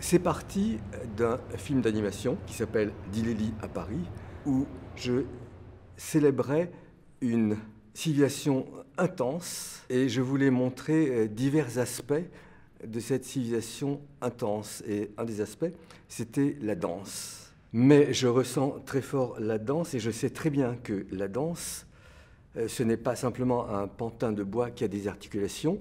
C'est parti d'un film d'animation qui s'appelle Dileli à Paris, où je célébrais une civilisation intense et je voulais montrer divers aspects de cette civilisation intense. Et un des aspects, c'était la danse. Mais je ressens très fort la danse et je sais très bien que la danse, ce n'est pas simplement un pantin de bois qui a des articulations,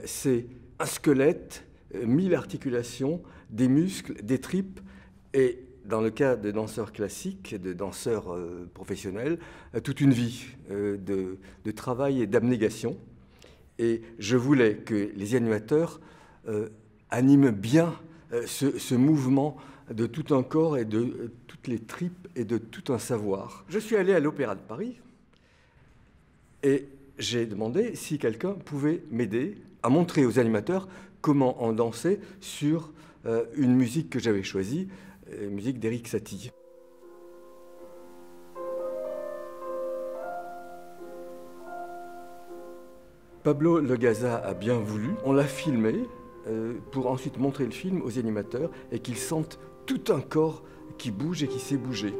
c'est un squelette, 1000 articulations, des muscles, des tripes, et dans le cas de danseurs classiques, de danseurs professionnels, toute une vie de travail et d'abnégation. Et je voulais que les animateurs animent bien ce mouvement de tout un corps et de toutes les tripes et de tout un savoir. Je suis allé à l'Opéra de Paris et j'ai demandé si quelqu'un pouvait m'aider à montrer aux animateurs comment on dansait sur une musique que j'avais choisie, musique d'Erik Satie. Pablo Legaza a bien voulu. On l'a filmé pour ensuite montrer le film aux animateurs et qu'ils sentent tout un corps qui bouge et qui sait bouger.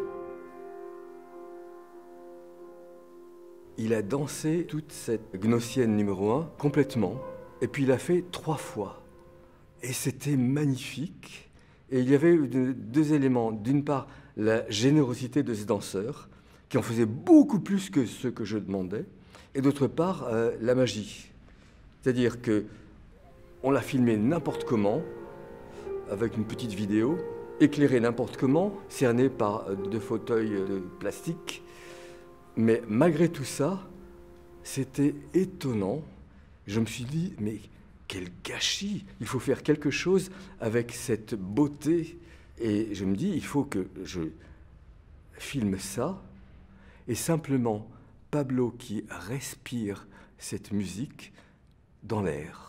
Il a dansé toute cette Gnossienne numéro 1 complètement, et puis il l'a fait 3 fois. Et c'était magnifique. Et il y avait deux éléments. D'une part, la générosité de ce danseur, qui en faisait beaucoup plus que ce que je demandais, et d'autre part, la magie. C'est-à-dire qu'on l'a filmé n'importe comment, avec une petite vidéo, éclairé n'importe comment, cerné par 2 fauteuils de plastique. Mais malgré tout ça, c'était étonnant. Je me suis dit, mais quel gâchis! Il faut faire quelque chose avec cette beauté. Et je me dis, il faut que je filme ça. Et simplement, Pablo qui respire cette musique dans l'air.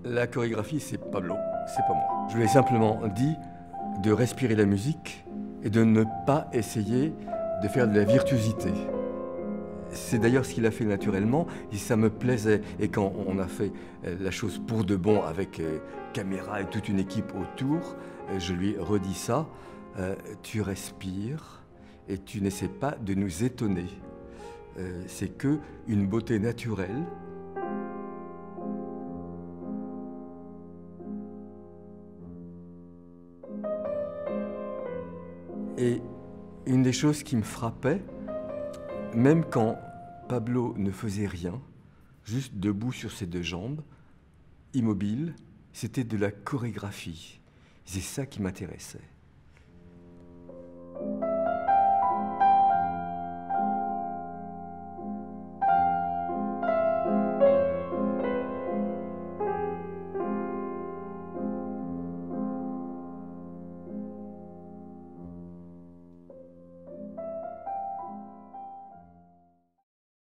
La chorégraphie, c'est Pablo, c'est pas moi. Je lui ai simplement dit de respirer la musique et de ne pas essayer de faire de la virtuosité. C'est d'ailleurs ce qu'il a fait naturellement et ça me plaisait. Et quand on a fait la chose pour de bon avec caméra et toute une équipe autour, je lui ai redit ça, tu respires et tu n'essaies pas de nous étonner. C'est que une beauté naturelle. Et une des choses qui me frappait, même quand Pablo ne faisait rien, juste debout sur ses 2 jambes, immobile, c'était de la chorégraphie. C'est ça qui m'intéressait.